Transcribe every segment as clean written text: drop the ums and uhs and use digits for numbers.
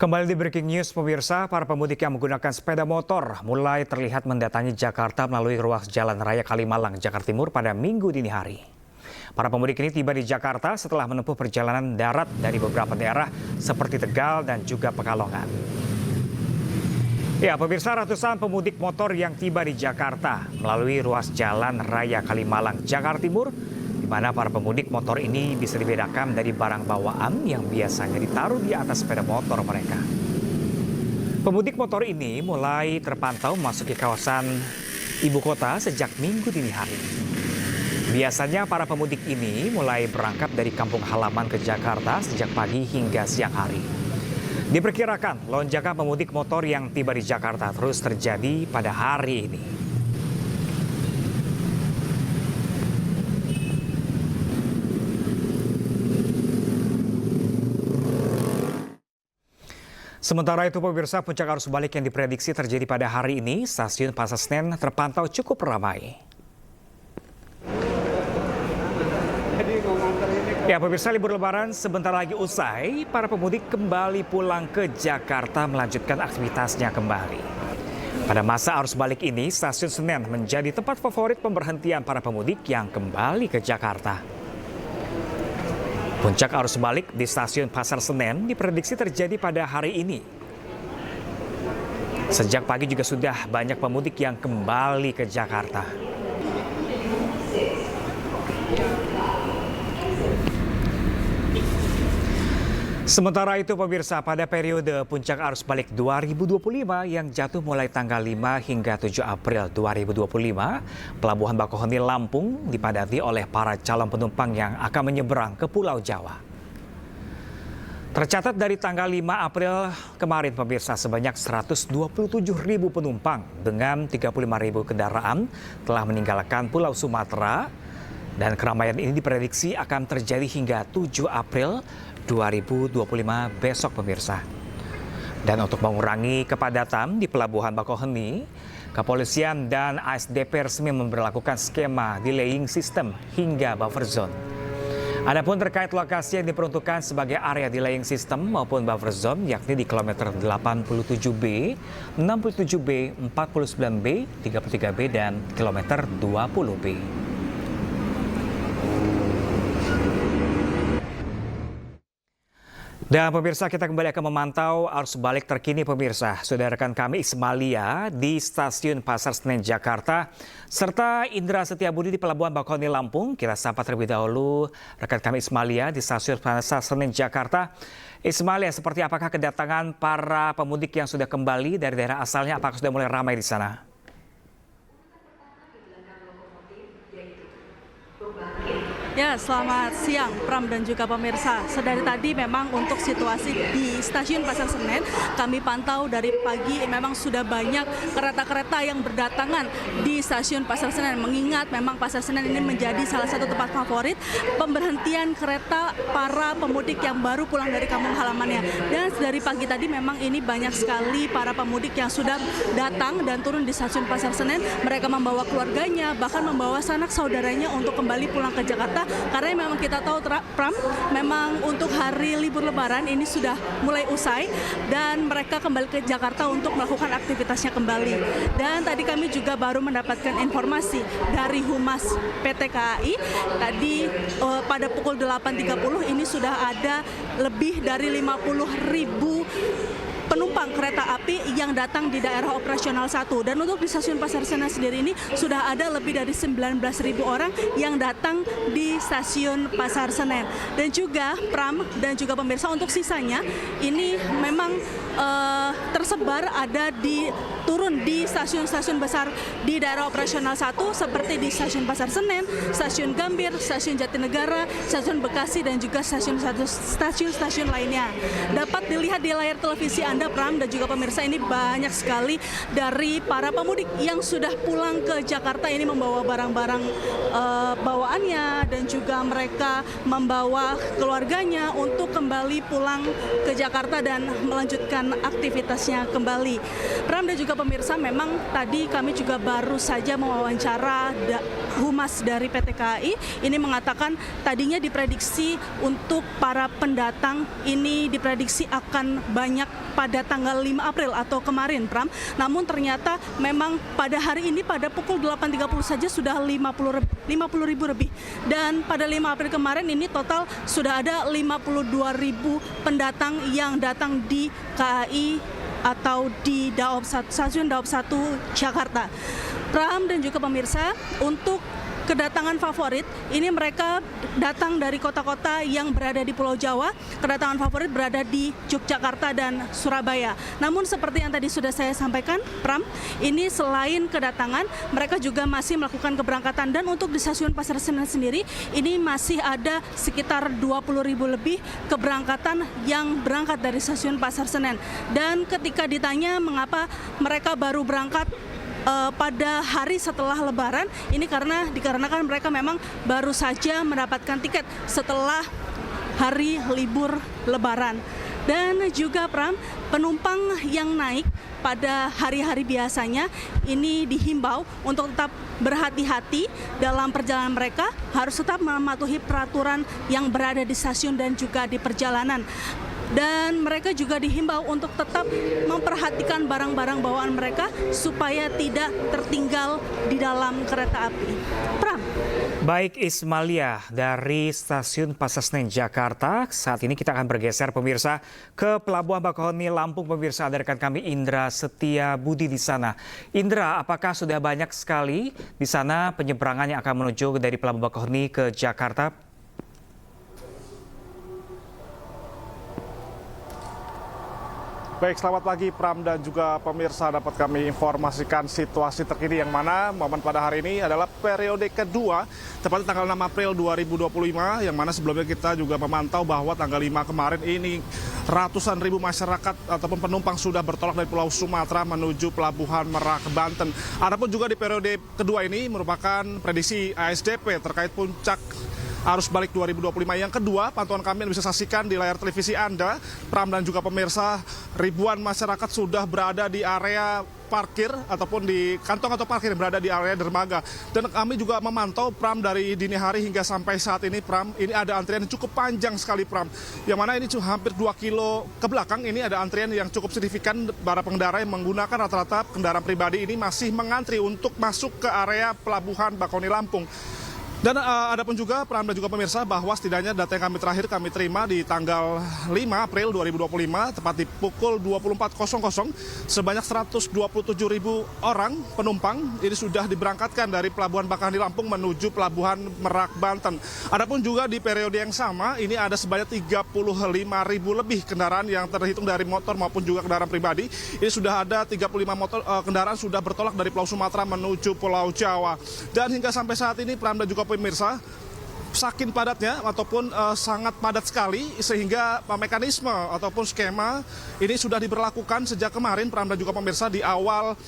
Kembali di Breaking News, pemirsa, para pemudik yang menggunakan sepeda motor mulai terlihat mendatangi Jakarta melalui ruas Jalan Raya Kalimalang, Jakarta Timur pada Minggu dini hari. Para pemudik ini tiba di Jakarta setelah menempuh perjalanan darat dari beberapa daerah seperti Tegal dan juga Pekalongan. Ya, pemirsa, ratusan pemudik motor yang tiba di Jakarta melalui ruas Jalan Raya Kalimalang, Jakarta Timur, di mana para pemudik motor ini bisa dibedakan dari barang bawaan yang biasanya ditaruh di atas sepeda motor mereka. Pemudik motor ini mulai terpantau memasuki kawasan ibu kota sejak Minggu dini hari. Biasanya para pemudik ini mulai berangkat dari kampung halaman ke Jakarta sejak pagi hingga siang hari. Diperkirakan lonjakan pemudik motor yang tiba di Jakarta terus terjadi pada hari ini. Sementara itu, pemirsa, puncak arus balik yang diprediksi terjadi pada hari ini, stasiun Pasar Senen terpantau cukup ramai. Ya, pemirsa, libur Lebaran sebentar lagi usai, para pemudik kembali pulang ke Jakarta melanjutkan aktivitasnya kembali. Pada masa arus balik ini, stasiun Senen menjadi tempat favorit pemberhentian para pemudik yang kembali ke Jakarta. Puncak arus balik di stasiun Pasar Senen diprediksi terjadi pada hari ini. Sejak pagi juga sudah banyak pemudik yang kembali ke Jakarta. Sementara itu, pemirsa, pada periode puncak arus balik 2025 yang jatuh mulai tanggal 5 hingga 7 April 2025, Pelabuhan Bakauheni Lampung dipadati oleh para calon penumpang yang akan menyeberang ke Pulau Jawa. Tercatat dari tanggal 5 April kemarin, pemirsa, sebanyak 127.000 penumpang dengan 35.000 kendaraan telah meninggalkan Pulau Sumatera, dan keramaian ini diprediksi akan terjadi hingga 7 April 2025 besok, pemirsa. Dan untuk mengurangi kepadatan di Pelabuhan Bakauheni, Kepolisian dan ASDP resmi memberlakukan skema delaying system hingga buffer zone. Adapun terkait lokasi yang diperuntukkan sebagai area delaying system maupun buffer zone, yakni di kilometer 87B, 67B, 49B, 33B, dan kilometer 20B. Dan pemirsa, kita kembali akan memantau arus balik terkini, pemirsa. Sudah rekan kami Ismalia di Stasiun Pasar Senen Jakarta, serta Indra Setiabudi di Pelabuhan Bakauheni Lampung. Kita sapa terlebih dahulu rekan kami Ismalia di Stasiun Pasar Senen Jakarta. Ismalia, seperti apakah kedatangan para pemudik yang sudah kembali dari daerah asalnya? Apakah sudah mulai ramai di sana? Ya, selamat siang Pram dan juga pemirsa. Sedari tadi memang untuk situasi di Stasiun Pasar Senen, kami pantau dari pagi memang sudah banyak kereta-kereta yang berdatangan di Stasiun Pasar Senen. Mengingat memang Pasar Senen ini menjadi salah satu tempat favorit pemberhentian kereta para pemudik yang baru pulang dari kampung halamannya. Dan dari pagi tadi memang ini banyak sekali para pemudik yang sudah datang dan turun di Stasiun Pasar Senen. Mereka membawa keluarganya, bahkan membawa sanak saudaranya untuk kembali pulang ke Jakarta. Karena memang kita tahu, Pram, memang untuk hari libur Lebaran ini sudah mulai usai dan mereka kembali ke Jakarta untuk melakukan aktivitasnya kembali. Dan tadi kami juga baru mendapatkan informasi dari Humas PT KAI. Tadi pada pukul 8.30 ini sudah ada lebih dari 50.000 penumpang kereta api yang datang di daerah operasional 1. Dan untuk di Stasiun Pasar Senen sendiri ini sudah ada lebih dari 19.000 orang yang datang di Stasiun Pasar Senen. Dan juga Pram dan juga pemirsa, untuk sisanya ini memang tersebar ada turun di stasiun-stasiun besar di daerah operasional 1 seperti di Stasiun Pasar Senen, Stasiun Gambir, Stasiun Jatinegara, Stasiun Bekasi, dan juga stasiun lainnya. Dapat dilihat di layar televisi Anda Anda, Pram, dan juga pemirsa, ini banyak sekali dari para pemudik yang sudah pulang ke Jakarta ini membawa barang-barang bawaannya, dan juga mereka membawa keluarganya untuk kembali pulang ke Jakarta dan melanjutkan aktivitasnya kembali. Pram dan juga pemirsa, memang tadi kami juga baru saja mewawancara Humas dari PT KAI. Ini mengatakan tadinya diprediksi untuk para pendatang ini diprediksi akan banyak pada tanggal 5 April atau kemarin, Pram. Namun ternyata memang pada hari ini pada pukul 8.30 saja sudah 50 ribu lebih. Dan pada 5 April kemarin ini total sudah ada 52 ribu pendatang yang datang di KAI atau di Stasiun Daob 1 Jakarta. Pram dan juga pemirsa, untuk kedatangan favorit ini mereka datang dari kota-kota yang berada di Pulau Jawa. Kedatangan favorit berada di Yogyakarta dan Surabaya. Namun seperti yang tadi sudah saya sampaikan, Pram, ini selain kedatangan, mereka juga masih melakukan keberangkatan. Dan untuk di Stasiun Pasar Senen sendiri, ini masih ada sekitar 20 ribu lebih keberangkatan yang berangkat dari Stasiun Pasar Senen. Dan ketika ditanya mengapa mereka baru berangkat pada hari setelah Lebaran, ini dikarenakan mereka memang baru saja mendapatkan tiket setelah hari libur Lebaran. Dan juga, Pram, penumpang yang naik pada hari-hari biasanya ini dihimbau untuk tetap berhati-hati dalam perjalanan mereka, harus tetap mematuhi peraturan yang berada di stasiun dan juga di perjalanan. Dan mereka juga dihimbau untuk tetap memperhatikan barang-barang bawaan mereka supaya tidak tertinggal di dalam kereta api. Pram. Baik, Ismalia dari Stasiun Pasar Senen Jakarta. Saat ini kita akan bergeser, pemirsa, ke Pelabuhan Bakauheni Lampung. Pemirsa, ada rekan kami Indra Setia Budi di sana. Indra, apakah sudah banyak sekali di sana penyeberangan yang akan menuju dari Pelabuhan Bakauheni ke Jakarta? Baik, selamat pagi Pram dan juga pemirsa. Dapat kami informasikan situasi terkini yang mana momen pada hari ini adalah periode kedua, tepatnya tanggal 6 April 2025, yang mana sebelumnya kita juga memantau bahwa tanggal 5 kemarin ini ratusan ribu masyarakat ataupun penumpang sudah bertolak dari Pulau Sumatera menuju Pelabuhan Merak, Banten. Adapun juga di periode kedua ini merupakan prediksi ASDP terkait puncak arus balik 2025. Yang kedua, pantauan kami yang bisa saksikan di layar televisi Anda, Pram dan juga pemirsa, ribuan masyarakat sudah berada di area parkir ataupun di kantong atau parkir yang berada di area dermaga. Dan kami juga memantau, Pram, dari dini hari hingga sampai saat ini, Pram, ini ada antrian yang cukup panjang sekali, Pram. Yang mana ini hampir 2 kilo ke belakang, ini ada antrian yang cukup signifikan. Para pengendara yang menggunakan rata-rata kendaraan pribadi ini masih mengantri untuk masuk ke area Pelabuhan Bakauheni Lampung. Dan ada pun juga, Pram dan juga pemirsa, bahwa setidaknya data yang kami terima di tanggal 5 April 2025, tepat di pukul 24.00, sebanyak 127 ribu orang penumpang ini sudah diberangkatkan dari Pelabuhan Bakauheni Lampung menuju Pelabuhan Merak, Banten. Adapun juga di periode yang sama, ini ada sebanyak 35 ribu lebih kendaraan yang terhitung dari motor maupun juga kendaraan pribadi. Ini sudah ada 35 kendaraan sudah bertolak dari Pulau Sumatera menuju Pulau Jawa. Dan hingga sampai saat ini, Pram dan juga pemirsa, saking padatnya ataupun sangat padat sekali sehingga mekanisme ataupun skema ini sudah diberlakukan sejak kemarin, Pram dan juga pemirsa, di awal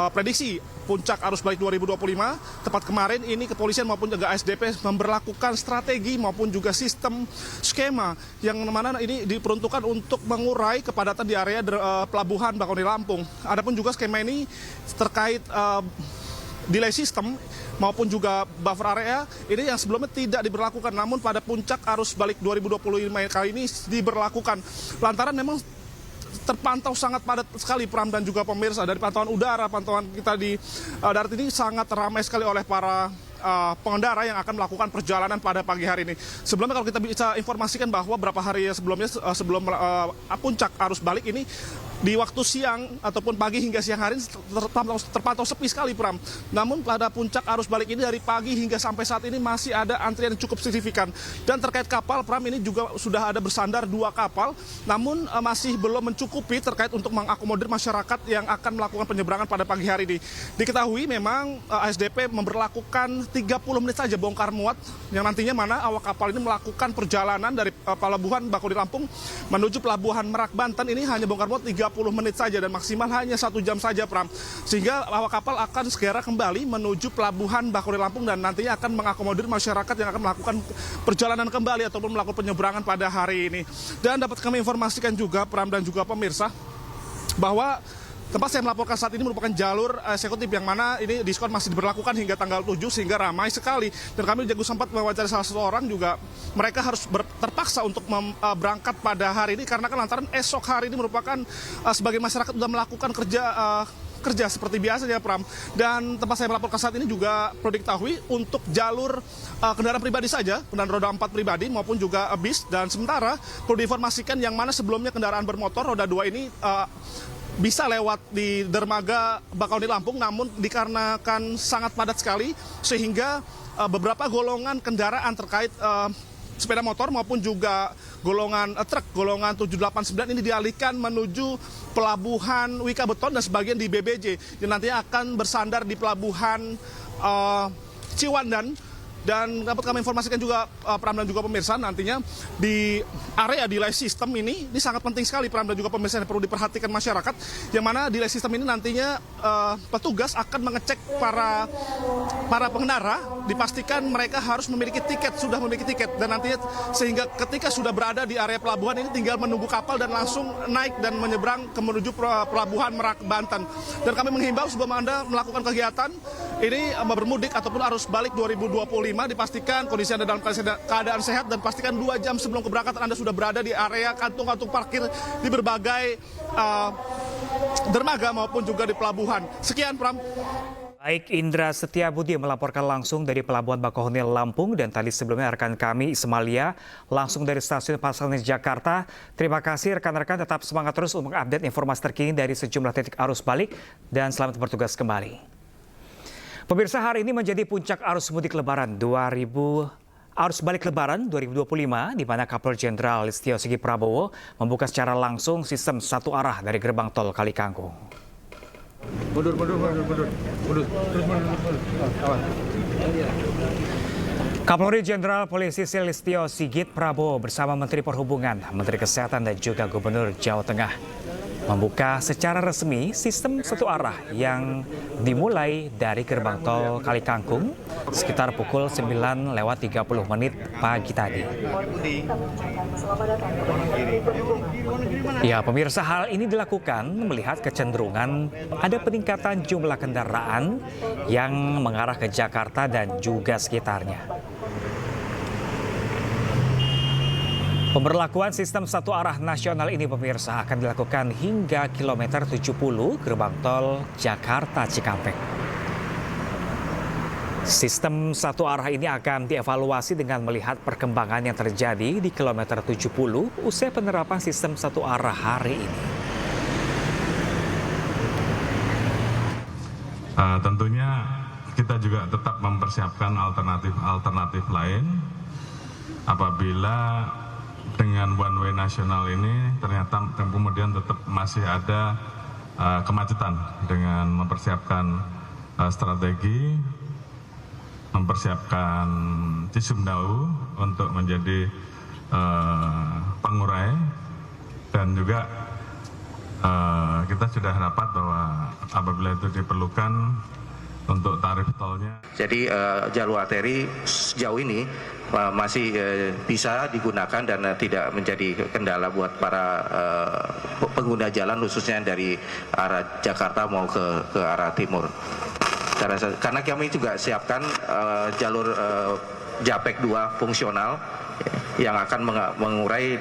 prediksi puncak arus balik 2025. Tepat kemarin ini kepolisian maupun juga ASDP memberlakukan strategi maupun juga sistem skema yang mana ini diperuntukkan untuk mengurai kepadatan di area Pelabuhan Bakauheni Lampung. Adapun juga skema ini terkait delay system maupun juga buffer area ini yang sebelumnya tidak diberlakukan, namun pada puncak arus balik 2025 kali ini diberlakukan. Lantaran memang terpantau sangat padat sekali, Pram dan juga pemirsa. Dari pantauan udara, pantauan kita di darat ini sangat ramai sekali oleh para pengendara yang akan melakukan perjalanan pada pagi hari ini. Sebelumnya kalau kita bisa informasikan bahwa beberapa hari sebelumnya sebelum puncak arus balik ini di waktu siang ataupun pagi hingga siang hari terpantau sepi sekali, Pram. Namun pada puncak arus balik ini dari pagi hingga sampai saat ini masih ada antrian yang cukup signifikan. Dan terkait kapal, Pram, ini juga sudah ada bersandar 2 kapal, namun masih belum mencukupi terkait untuk mengakomodir masyarakat yang akan melakukan penyeberangan pada pagi hari ini. Diketahui memang ASDP memberlakukan 30 menit saja bongkar muat, yang nantinya mana awak kapal ini melakukan perjalanan dari Pelabuhan Bakauheni Lampung menuju Pelabuhan Merak, Banten ini hanya bongkar muat 30 menit saja dan maksimal hanya 1 jam saja, Pram. Sehingga awak kapal akan segera kembali menuju pelabuhan Bakauheni Lampung dan nantinya akan mengakomodir masyarakat yang akan melakukan perjalanan kembali ataupun melakukan penyeberangan pada hari ini. Dan dapat kami informasikan juga, Pram dan juga pemirsa, bahwa tempat saya melaporkan saat ini merupakan jalur eksekutif yang mana ini diskon masih diberlakukan hingga tanggal 7 sehingga ramai sekali. Dan kami juga sempat mewawancarai salah satu orang juga, mereka harus terpaksa untuk berangkat pada hari ini karena kan lantaran esok hari ini merupakan sebagai masyarakat sudah melakukan kerja seperti biasanya, Pram. Dan tempat saya melaporkan saat ini juga perlu diketahui untuk jalur kendaraan pribadi saja, kendaraan roda 4 pribadi maupun juga bis. Dan sementara perlu diinformasikan yang mana sebelumnya kendaraan bermotor roda 2 ini bisa lewat di dermaga Bakauheni Lampung, namun dikarenakan sangat padat sekali sehingga beberapa golongan kendaraan terkait sepeda motor maupun juga golongan truk, golongan 789 ini dialihkan menuju pelabuhan Wika Beton dan sebagian di BBJ yang nantinya akan bersandar di pelabuhan Ciwandan. Dan dapat kami informasikan juga, Pram dan juga pemirsa, nantinya di area delay system ini sangat penting sekali, Pram dan juga pemirsa, yang perlu diperhatikan masyarakat, yang mana delay system ini nantinya petugas akan mengecek para pengendara, dipastikan mereka harus memiliki tiket, sudah memiliki tiket, dan nantinya sehingga ketika sudah berada di area pelabuhan ini tinggal menunggu kapal dan langsung naik dan menyeberang ke menuju pelabuhan Merak, Banten. Dan kami menghimbau sebelum Anda melakukan kegiatan ini bermudik ataupun arus balik 2025, dipastikan kondisi Anda dalam keadaan sehat dan pastikan 2 jam sebelum keberangkatan Anda sudah berada di area kantung-kantung parkir di berbagai dermaga maupun juga di pelabuhan. Sekian, Pram. Baik, Indra Setiabudi melaporkan langsung dari Pelabuhan Bakauheni Lampung dan tadi sebelumnya rekan kami Ismalia langsung dari Stasiun Pasar Senen Jakarta. Terima kasih rekan-rekan, tetap semangat terus untuk update informasi terkini dari sejumlah titik arus balik dan selamat bertugas kembali. Pemirsa, hari ini menjadi puncak arus mudik Lebaran arus balik Lebaran 2025 di mana Kapolri Jenderal Listio Sigit Prabowo membuka secara langsung sistem satu arah dari gerbang tol Kali Kangkung. Mundur. Awas. Kapolri Jenderal Polisi Listio Sigit Prabowo bersama Menteri Perhubungan, Menteri Kesehatan dan juga Gubernur Jawa Tengah membuka secara resmi sistem satu arah yang dimulai dari gerbang tol Kali Kangkung sekitar pukul 9:30 pagi tadi. Ya, pemirsa, hal ini dilakukan melihat kecenderungan ada peningkatan jumlah kendaraan yang mengarah ke Jakarta dan juga sekitarnya. Pemberlakuan sistem satu arah nasional ini, pemirsa, akan dilakukan hingga kilometer 70 gerbang tol Jakarta Cikampek. Sistem satu arah ini akan dievaluasi dengan melihat perkembangan yang terjadi di kilometer 70 usai penerapan sistem satu arah hari ini. Tentunya kita juga tetap mempersiapkan alternatif lain apabila dengan one way nasional ini ternyata kemudian tetap masih ada kemacetan, dengan mempersiapkan strategi, mempersiapkan Cisumdawu untuk menjadi pengurai, dan juga kita sudah rapat bahwa apabila itu diperlukan untuk tarif tolnya. Jadi jalur arteri sejauh ini masih bisa digunakan dan tidak menjadi kendala buat para pengguna jalan, khususnya dari arah Jakarta mau ke arah timur. Karena kami juga siapkan jalur Japek 2 fungsional yang akan mengurai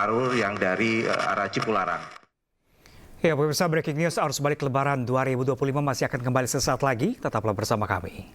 arus yang dari arah Cipularang. Ya, pemirsa, breaking news arus balik Lebaran 2025 masih akan kembali sesaat lagi. Tetaplah bersama kami.